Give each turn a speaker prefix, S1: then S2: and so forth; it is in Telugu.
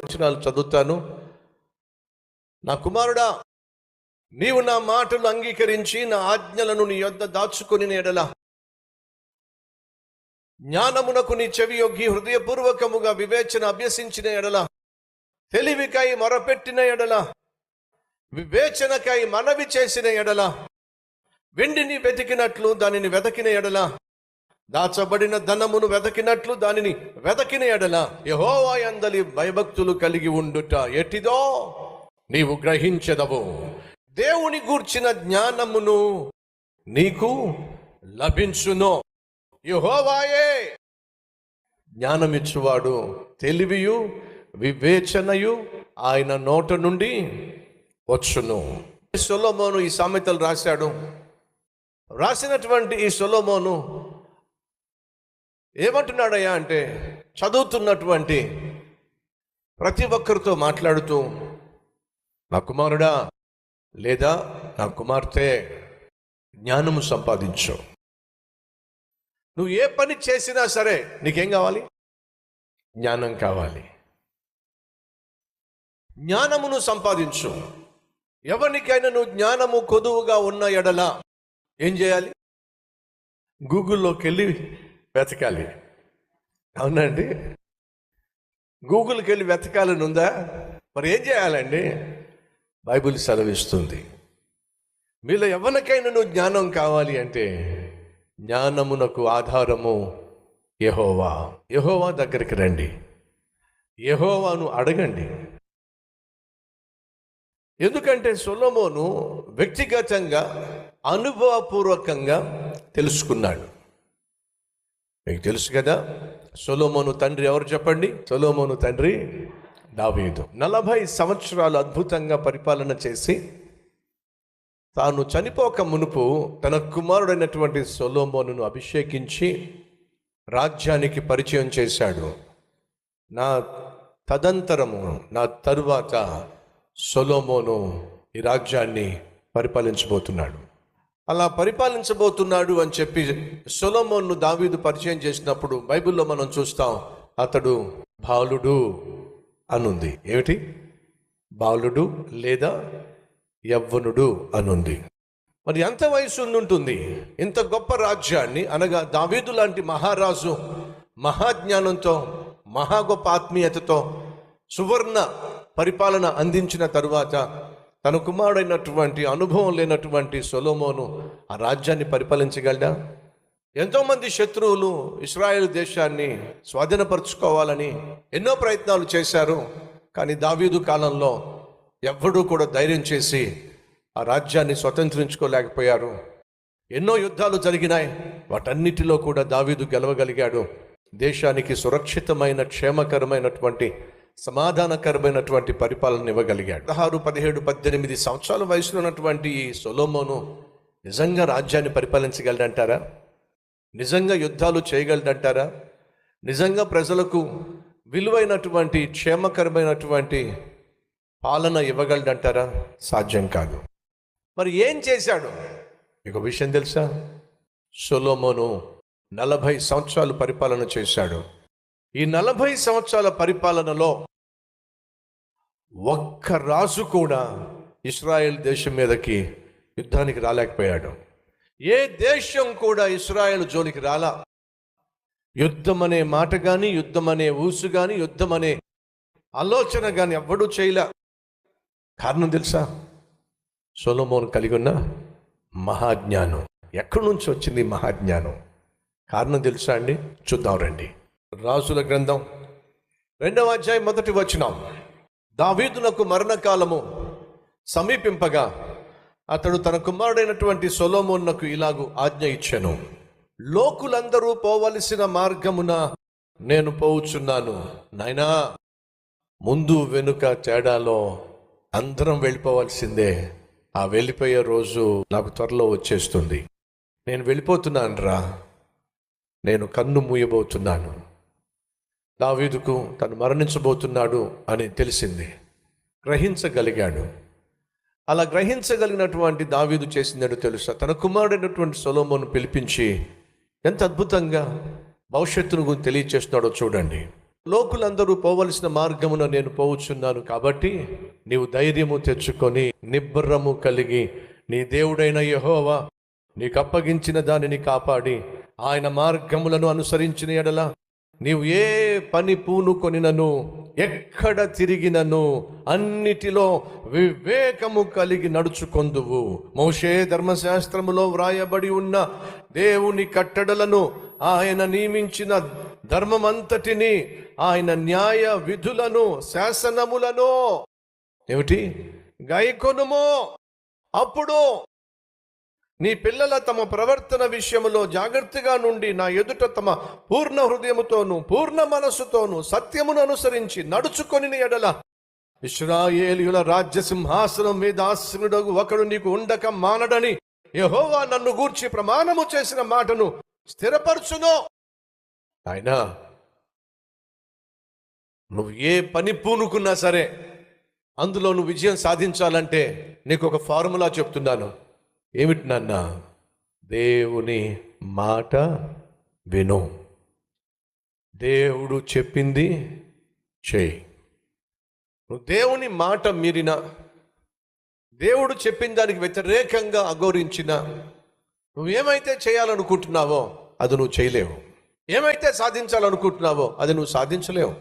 S1: వచనాలు చదువుతాను. నా కుమారుడా, నీవు నా మాటలు అంగీకరించి నా ఆజ్ఞలను నీ యొద్ద దాచుకొని ఎడల, జ్ఞానమునకు నీ చెవి యొగ్గి హృదయపూర్వకముగా వివేచన అభ్యసించిన ఎడల, తెలివికై మొరపెట్టిన ఎడల, వివేచనకై మనవి చేసిన ఎడల, వెండిని వెతికినట్లు దానిని వెతకిన ఎడల, దాచబడిన ధనమును వెతకినట్లు దానిని వెతకిన ఎడల, యెహోవా యందలి భయభక్తులు కలిగి ఉండుట ఎట్టిదో నీవు గ్రహించెదవు. దేవుని గూర్చిన జ్ఞానమును నీకు లభించును. యెహోవాయే జ్ఞానమిచ్చువాడు, తెలివియు వివేచనయు ఆయన నోట నుండి వచ్చును. సొలొమోను ఈ సామెతలు రాశాడు. రాసినటువంటి ఈ సొలొమోను ఏమంటున్నాడయ్యా అంటే, చదువుతున్నటువంటి ప్రతి ఒక్కరితో మాట్లాడుతూ, నా కుమారుడా లేదా నా కుమార్తె, జ్ఞానము సంపాదించు. నువ్వు ఏ పని చేసినా సరే నీకేం కావాలి? జ్ఞానం కావాలి. జ్ఞానమును సంపాదించు. ఎవరికైనా నువ్వు జ్ఞానము కొదువుగా ఉన్న ఎడల ఏం చేయాలి? గూగుల్లోకి వెళ్ళి వెతకాలి. అవునండి, గూగుల్కి వెళ్ళి వెతకాలని ఉందా? మరి ఏం చేయాలండి? బైబిల్ సెలవిస్తుంది, మీలో ఎవరికైనా నువ్వు జ్ఞానం కావాలి అంటే జ్ఞానమునకు ఆధారము యెహోవా. యెహోవా దగ్గరికి రండి, యెహోవాను అడగండి. ఎందుకంటే సొలొమోను వ్యక్తిగతంగా అనుభవపూర్వకంగా తెలుసుకున్నాడు. మీకు తెలుసు కదా, సొలొమోను తండ్రి ఎవరు చెప్పండి? సొలొమోను తండ్రి దావీదు. 40 సంవత్సరాలు అద్భుతంగా పరిపాలన చేసి తాను చనిపోక మునుపు తన కుమారుడైనటువంటి సొలొమోనును అభిషేకించి రాజ్యానికి పరిచయం చేశాడు. నా తదంతరము, నా తరువాత సొలొమోను ఈ రాజ్యాన్ని పరిపాలించబోతున్నాడు. అలా పరిపాలించబోతున్నాడు అని చెప్పి సొలొమోను దావీదు పరిచయం చేసినప్పుడు బైబిల్లో మనం చూస్తాం, అతడు బాలుడు అనుంది. ఏమిటి? బాలుడు లేదా యవ్వనుడు అనుంది. మరి ఎంత వయసు ఉంటుంది? ఇంత గొప్ప రాజ్యాన్ని, అనగా దావీదు లాంటి మహారాజు మహాజ్ఞానంతో, మహా గొప్ప ఆత్మీయతతో సువర్ణ పరిపాలన అందించిన తరువాత తన కుమారుడైనటువంటి అనుభవం లేనటువంటి సొలొమోను ఆ రాజ్యాన్ని పరిపాలించగలడా? ఎంతోమంది శత్రువులు ఇశ్రాయేలు దేశాన్ని స్వాధీనపరచుకోవాలని ఎన్నో ప్రయత్నాలు చేశారు. కానీ దావీదు కాలంలో ఎవ్వడూ కూడా ధైర్యం చేసి ఆ రాజ్యాన్ని స్వతంత్రించుకోలేకపోయారు. ఎన్నో యుద్ధాలు జరిగినాయి, వాటన్నిటిలో కూడా దావీదు గెలవగలిగాడు. దేశానికి సురక్షితమైన, క్షేమకరమైనటువంటి, సమాధానకరమైనటువంటి పరిపాలన ఇవ్వగలిగాడు. 16, 17, 18 సంవత్సరాల వయసులో ఉన్నటువంటి ఈ సొలొమోను నిజంగా రాజ్యాన్ని పరిపాలించగలడంటారా? నిజంగా యుద్ధాలు చేయగలడంటారా? నిజంగా ప్రజలకు విలువైనటువంటి, క్షేమకరమైనటువంటి పాలన ఇవ్వగలడంటారా? సాధ్యం కాదు. మరి ఏం చేశాడు? మీకు విషయం తెలుసా? సొలొమోను 40 సంవత్సరాలు పరిపాలన చేశాడు. ఈ 40 సంవత్సరాల పరిపాలనలో ఒక్క రాజు కూడా ఇశ్రాయేల్ దేశం మీదకి యుద్ధానికి రాలేకపోయాడు. ఏ దేశం కూడా ఇశ్రాయేల్ జోలికి రాలా. యుద్ధం అనే మాట కానీ, యుద్ధం అనే ఊసు కానీ, యుద్ధం అనే ఆలోచన కానీ ఎవ్వడూ చేయలే. కారణం తెలుసా? సొలొమోను కలిగి ఉన్న మహాజ్ఞానం. ఎక్కడి నుంచి వచ్చింది మహాజ్ఞానం? కారణం తెలుసా అండి? చూద్దాం రండి. రాజుల గ్రంథం 2వ అధ్యాయం 1వ వచనం. దావీదునకు మరణకాలము సమీపింపగా అతడు తన కుమారుడైనటువంటి సొలొమోనునకు ఇలాగు ఆజ్ఞ ఇచ్చెను, లోకులందరూ పోవలసిన మార్గమున నేను పోవుచున్నాను. నాయనా, ముందు వెనుక తేడాలో అందరం వెళ్ళిపోవాల్సిందే. ఆ వెళ్ళిపోయే రోజు నాకు త్వరలో వచ్చేస్తుంది. నేను వెళ్ళిపోతున్నాను రా, నేను కన్ను మూయబోతున్నాను. దావీదుకు తను మరణించబోతున్నాడు అని తెలిసింది, గ్రహించగలిగాడు. అలా గ్రహించగలిగినటువంటి దావీదు చేసిందో తెలుసా? తన కుమారుడైనటువంటి సొలొమోను పిలిపించి ఎంత అద్భుతంగా భవిష్యత్తును గురించి తెలియచేస్తున్నాడో చూడండి. లోకులందరూ పోవలసిన మార్గమున నేను పోవచ్చున్నాను కాబట్టి నీవు ధైర్యము తెచ్చుకొని నిబ్బరము కలిగి నీ దేవుడైన యెహోవా నీకు అప్పగించిన దానిని కాపాడి ఆయన మార్గములను అనుసరించిన ఎడల నీవు ఏ పని పూనుకొనినను ఎక్కడ తిరిగినను అన్నిటిలో వివేకము కలిగి నడుచుకొందువు. మోషే ధర్మశాస్త్రములో వ్రాయబడి ఉన్న దేవుని కట్టడలను, ఆయన నియమించిన ధర్మమంతటిని, ఆయన న్యాయ విధులను, శాసనములను ఏమిటి గైకొనుము. అప్పుడు నీ పిల్లల తమ ప్రవర్తన విషయములో జాగ్రత్తగా నుండి నా ఎదుట తమ పూర్ణ హృదయముతోను పూర్ణ మనస్సుతోను సత్యమును అనుసరించి నడుచుకొని ఎడల ఇశ్రాయేలీయుల రాజ్య సింహాసనం మీద ఆసీనుడగు ఒకడు నీకు ఉండక మానడని యెహోవా నన్ను గూర్చి ప్రమాణము చేసిన మాటను స్థిరపరచును. ఆయన నువ్వు ఏ పని పూనుకున్నా సరే అందులో నువ్వు విజయం సాధించాలంటే నీకు ఒక ఫార్ములా చెప్తున్నాను. ఏమిటి నాన్న? దేవుని మాట విను, దేవుడు చెప్పింది చేయి. నువ్వు దేవుని మాట మీరిన, దేవుడు చెప్పిన దానికి వ్యతిరేకంగా అఘోరించిన, నువ్వేమైతే చేయాలనుకుంటున్నావో అది నువ్వు చేయలేవు. ఏమైతే సాధించాలనుకుంటున్నావో అది నువ్వు సాధించలేవు.